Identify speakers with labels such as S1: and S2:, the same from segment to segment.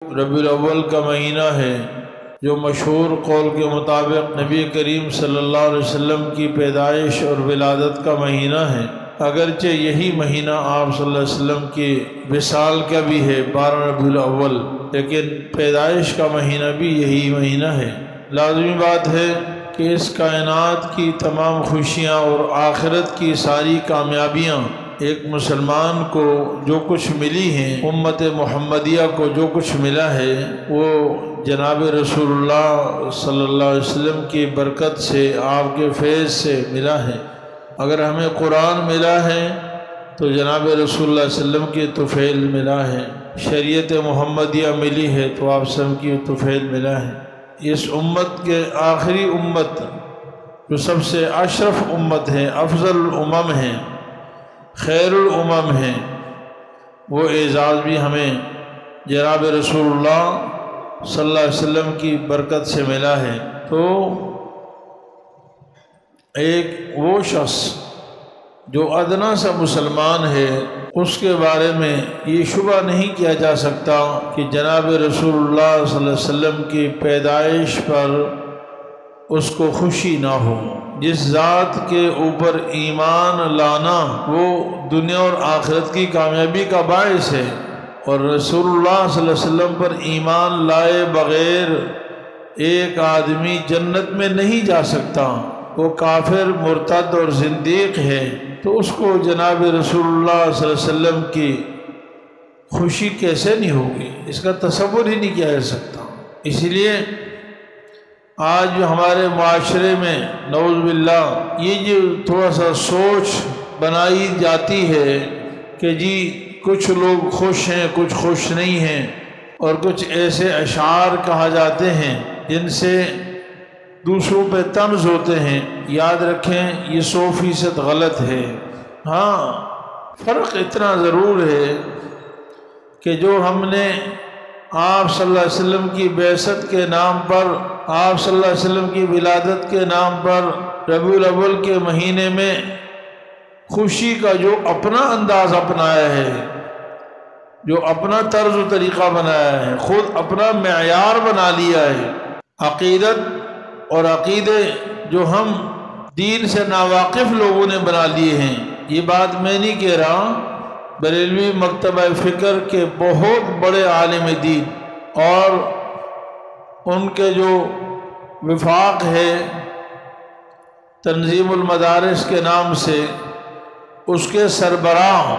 S1: ربیع الاول کا مہینہ ہے، جو مشہور قول کے مطابق نبی کریم صلی اللہ علیہ وسلم کی پیدائش اور ولادت کا مہینہ ہے۔ اگرچہ یہی مہینہ آپ صلی اللہ علیہ وسلم کی وصال کا بھی ہے 12 ربیع الاول، لیکن پیدائش کا مہینہ بھی یہی مہینہ ہے۔ لازمی بات ہے کہ اس کائنات کی تمام خوشیاں اور آخرت کی ساری کامیابیاں ایک مسلمان کو جو کچھ ملی ہیں، امت محمدیہ کو جو کچھ ملا ہے، وہ جناب رسول اللہ صلی اللہ علیہ وسلم کی برکت سے، آپ کے فیض سے ملا ہے۔ اگر ہمیں قرآن ملا ہے تو جناب رسول اللہ صلی اللہ علیہ وسلم کی طفیل ملا ہے، شریعت محمدیہ ملی ہے تو آپ سب کی طفیل ملا ہے۔ اس امت کے آخری امت جو سب سے اشرف امت ہے، افضل الامم ہیں، خیر الامم ہیں، وہ اعزاز بھی ہمیں جناب رسول اللہ صلی اللہ علیہ وسلم کی برکت سے ملا ہے۔ تو ایک وہ شخص جو ادنا سا مسلمان ہے، اس کے بارے میں یہ شبہ نہیں کیا جا سکتا کہ جناب رسول اللہ صلی اللہ علیہ وسلم کی پیدائش پر اس کو خوشی نہ ہو۔ جس ذات کے اوپر ایمان لانا وہ دنیا اور آخرت کی کامیابی کا باعث ہے، اور رسول اللہ صلی اللہ علیہ وسلم پر ایمان لائے بغیر ایک آدمی جنت میں نہیں جا سکتا، وہ کافر، مرتد اور زندیق ہے، تو اس کو جناب رسول اللہ صلی اللہ علیہ وسلم کی خوشی کیسے نہیں ہوگی؟ اس کا تصور ہی نہیں کیا جا سکتا۔ اس لیے آج جو ہمارے معاشرے میں نعوذ باللہ یہ جو تھوڑا سا سوچ بنائی جاتی ہے کہ جی کچھ لوگ خوش ہیں، کچھ خوش نہیں ہیں، اور کچھ ایسے اشعار کہا جاتے ہیں جن سے دوسروں پہ طنز ہوتے ہیں، یاد رکھیں یہ 100% غلط ہے۔ ہاں، فرق اتنا ضرور ہے کہ جو ہم نے آپ صلی اللہ علیہ وسلم کی بعثت کے نام پر، آپ صلی اللہ علیہ وسلم کی ولادت کے نام پر ربیع الاول کے مہینے میں خوشی کا جو اپنا انداز اپنایا ہے، جو اپنا طرز و طریقہ بنایا ہے، خود اپنا معیار بنا لیا ہے، عقیدت اور عقیدے جو ہم دین سے ناواقف لوگوں نے بنا لیے ہیں۔ یہ بات میں نہیں کہہ رہا، بریلوی مکتبہ فکر کے بہت بڑے عالم دین اور ان کے جو وفاق ہے تنظیم المدارس کے نام سے، اس کے سربراہ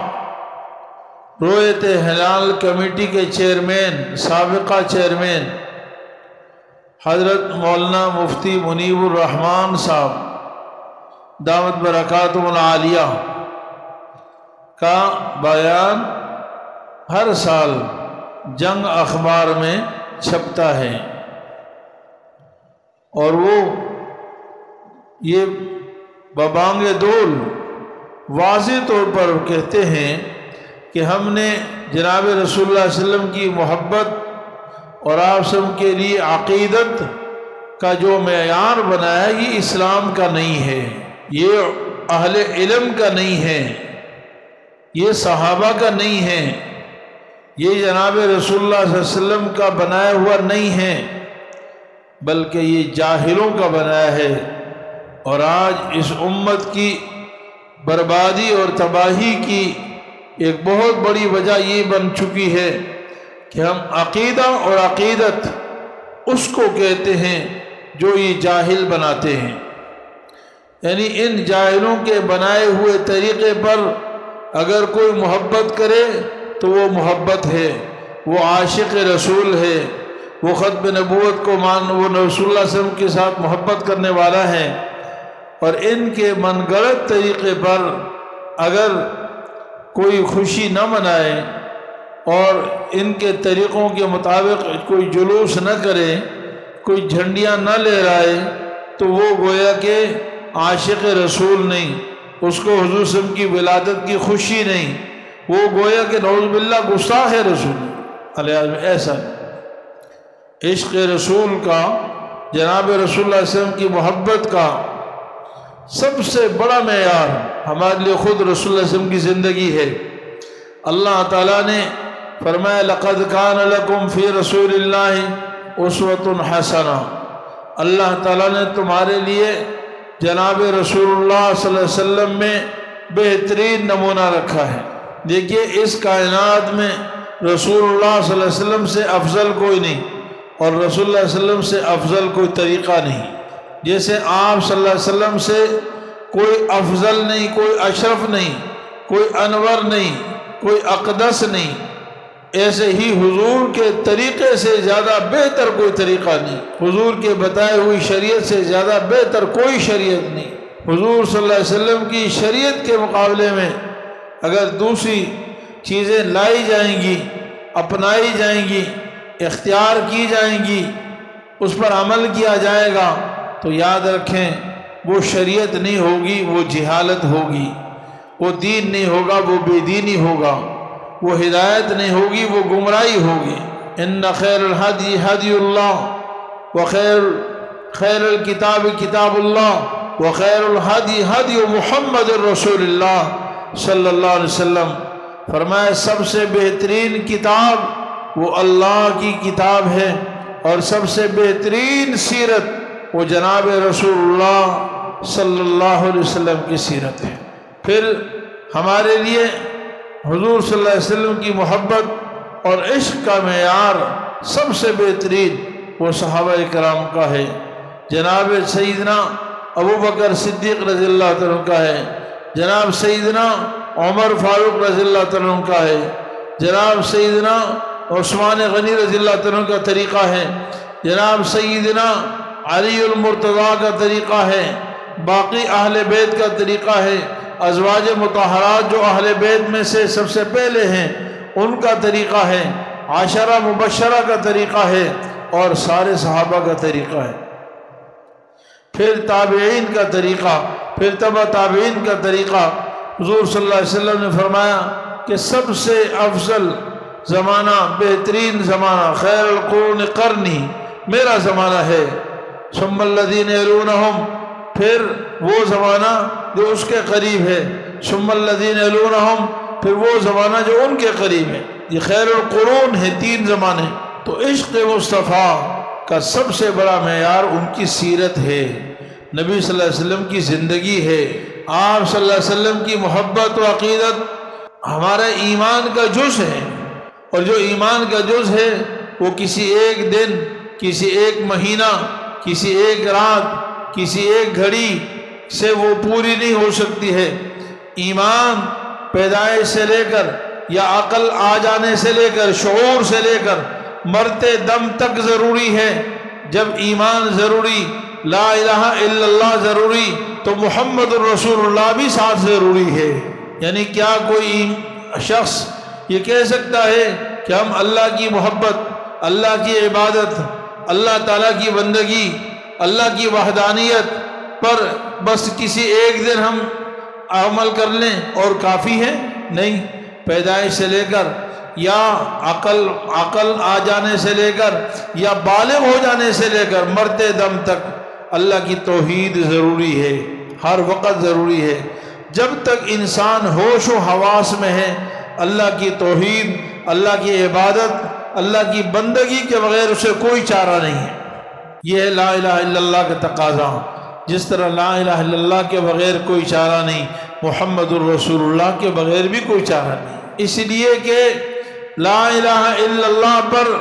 S1: رویت ہلال کمیٹی کے چیئرمین، سابقہ چیئرمین حضرت مولانا مفتی منیب الرحمن صاحب دامت برکاتہم العالیہ کا بیان ہر سال جنگ اخبار میں چھپتا ہے، اور وہ یہ ببانگ دول واضح طور پر کہتے ہیں کہ ہم نے جناب رسول اللہ صلی اللہ علیہ وسلم کی محبت اور آپ سب کے لیے عقیدت کا جو معیار بنایا، یہ اسلام کا نہیں ہے، یہ اہل علم کا نہیں ہے، یہ صحابہ کا نہیں ہے، یہ جناب رسول اللہ صلی اللہ علیہ وسلم کا بنایا ہوا نہیں ہے، بلکہ یہ جاہلوں کا بنایا ہے۔ اور آج اس امت کی بربادی اور تباہی کی ایک بہت بڑی وجہ یہ بن چکی ہے کہ ہم عقیدہ اور عقیدت اس کو کہتے ہیں جو یہ جاہل بناتے ہیں، یعنی ان جاہلوں کے بنائے ہوئے طریقے پر اگر کوئی محبت کرے تو وہ محبت ہے، وہ عاشق رسول ہے، وہ ختم نبوت کو وہ رسول اللہ صلی اللہ علیہ وسلم کے ساتھ محبت کرنے والا ہے، اور ان کے من گڑت طریقے پر اگر کوئی خوشی نہ منائے اور ان کے طریقوں کے مطابق کوئی جلوس نہ کرے، کوئی جھنڈیاں نہ لہرائے، تو وہ گویا کہ عاشق رسول نہیں، اس کو حضور صلی اللہ علیہ وسلم کی ولادت کی خوشی نہیں، وہ گویا کہ نعوذ باللہ گستاخ رسول علیہ۔ ایسا عشق رسول کا، جناب رسول اللہ علیہ وسلم کی محبت کا سب سے بڑا معیار ہمارے لیے خود رسول اللہ علیہ وسلم کی زندگی ہے۔ اللہ تعالیٰ نے فرمایا لقد کان لکم فی رسول اللہ اسوۃ حسنہ، اللہ تعالیٰ نے تمہارے لیے جناب رسول اللہ صلی اللہ علیہ وسلم میں بہترین نمونہ رکھا ہے۔ دیکھیے اس کائنات میں رسول اللہ صلی اللہ علیہ وسلم سے افضل کوئی نہیں، اور رسول اللہ صلی اللہ علیہ وسلم سے افضل کوئی طریقہ نہیں۔ جیسے آپ صلی اللہ علیہ وسلم سے کوئی افضل نہیں، کوئی اشرف نہیں، کوئی انور نہیں، کوئی اقدس نہیں، ایسے ہی حضور کے طریقے سے زیادہ بہتر کوئی طریقہ نہیں، حضور کے بتائے ہوئی شریعت سے زیادہ بہتر کوئی شریعت نہیں۔ حضور صلی اللہ علیہ وسلم کی شریعت کے مقابلے میں اگر دوسری چیزیں لائی جائیں گی، اپنائی جائیں گی، اختیار کی جائیں گی، اس پر عمل کیا جائے گا، تو یاد رکھیں وہ شریعت نہیں ہوگی، وہ جہالت ہوگی، وہ دین نہیں ہوگا، وہ بے دینی ہوگا، وہ ہدایت نہیں ہوگی، وہ گمراہی ہوگی۔ ان خیر الحدی ہدی اللہ خیر الکتاب کتاب اللہ وخیر الحدی ہدی محمد رسول اللہ صلی اللہ علیہ وسلم۔ فرمایا سب سے بہترین کتاب وہ اللہ کی کتاب ہے، اور سب سے بہترین سیرت وہ جناب رسول اللہ صلی اللہ علیہ وسلم کی سیرت ہے۔ پھر ہمارے لیے حضور صلی اللہ علیہ وسلم کی محبت اور عشق کا معیار سب سے بہترین وہ صحابہ کرام کا ہے۔ جناب سیدنا ابو بکر صدیق رضی اللہ عنہ کا ہے، جناب سیدنا عمر فاروق رضی اللہ عنہ کا ہے، جناب سیدنا عثمان غنی رضی اللہ عنہ کا طریقہ ہے، جناب سیدنا علی المرتضیٰ کا طریقہ ہے، باقی اہل بیت کا طریقہ ہے، ازواج مطہرات جو اہل بیت میں سے سب سے پہلے ہیں ان کا طریقہ ہے، عشرہ مبشرہ کا طریقہ ہے، اور سارے صحابہ کا طریقہ ہے۔ پھر تابعین کا طریقہ، پھر تبع تابعین کا طریقہ۔ حضور صلی اللہ علیہ وسلم نے فرمایا کہ سب سے افضل زمانہ، بہترین زمانہ، خیر القرون قرنی، میرا زمانہ ہے، ثم الذین یلونہم، پھر وہ زمانہ جو اس کے قریب ہے، ثم الذین یلونہم، پھر وہ زمانہ جو ان کے قریب ہے۔ یہ خیر القرون ہے، تین زمانے۔ تو عشق مصطفیٰ کا سب سے بڑا معیار ان کی سیرت ہے، نبی صلی اللہ علیہ وسلم کی زندگی ہے، آپ صلی اللہ علیہ وسلم کی محبت و عقیدت ہمارے ایمان کا جز ہے، اور جو ایمان کا جز ہے وہ کسی ایک دن، کسی ایک مہینہ، کسی ایک رات، کسی ایک گھڑی سے وہ پوری نہیں ہو سکتی ہے۔ ایمان پیدائش سے لے کر یا عقل آ جانے سے لے کر، شعور سے لے کر مرتے دم تک ضروری ہے۔ جب ایمان ضروری، لا الہ الا اللہ ضروری، تو محمد الرسول اللہ بھی ساتھ ضروری ہے۔ یعنی کیا کوئی شخص یہ کہہ سکتا ہے کہ ہم اللہ کی محبت، اللہ کی عبادت، اللہ تعالیٰ کی بندگی، اللہ کی وحدانیت پر بس کسی ایک دن ہم عمل کر لیں اور کافی ہے؟ نہیں، پیدائش سے لے کر یا عقل آ جانے سے لے کر یا بالغ ہو جانے سے لے کر مرتے دم تک اللہ کی توحید ضروری ہے، ہر وقت ضروری ہے۔ جب تک انسان ہوش و حواس میں ہے، اللہ کی توحید، اللہ کی عبادت، اللہ کی بندگی کے بغیر اسے کوئی چارہ نہیں ہے۔ یہ ہے لا الہ الا اللہ کا تقاضا۔ جس طرح لا الہ الا اللہ کے بغیر کوئی چارہ نہیں، محمد الرسول اللہ کے بغیر بھی کوئی چارہ نہیں۔ اس لیے کہ لا الہ الا اللہ پر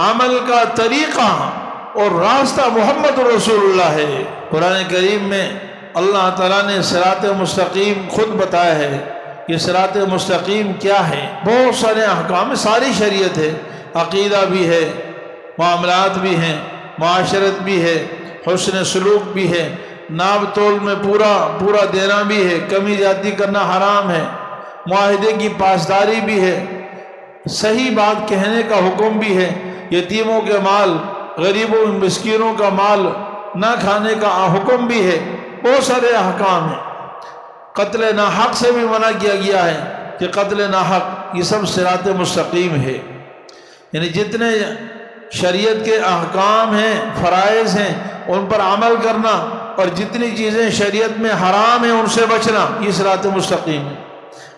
S1: عمل کا طریقہ اور راستہ محمد رسول اللہ ہے۔ قرآن کریم میں اللہ تعالیٰ نے صراط مستقیم خود بتایا ہے کہ صراط مستقیم کیا ہے۔ بہت سارے احکام، ساری شریعت ہے، عقیدہ بھی ہے، معاملات بھی ہیں، معاشرت بھی ہے، حسن سلوک بھی ہے، ناب تول میں پورا دینا بھی ہے، کمی زیادتی کرنا حرام ہے، معاہدے کی پاسداری بھی ہے، صحیح بات کہنے کا حکم بھی ہے، یتیموں کے مال، غریبوں مسکینوں کا مال نہ کھانے کا حکم بھی ہے، بہت سارے احکام ہیں۔ قتل ناحق سے بھی منع کیا گیا ہے کہ قتل ناحق، یہ سب صراط مستقیم ہے۔ یعنی جتنے شریعت کے احکام ہیں، فرائض ہیں، ان پر عمل کرنا، اور جتنی چیزیں شریعت میں حرام ہیں ان سے بچنا، یہ صراط مستقیم ہے۔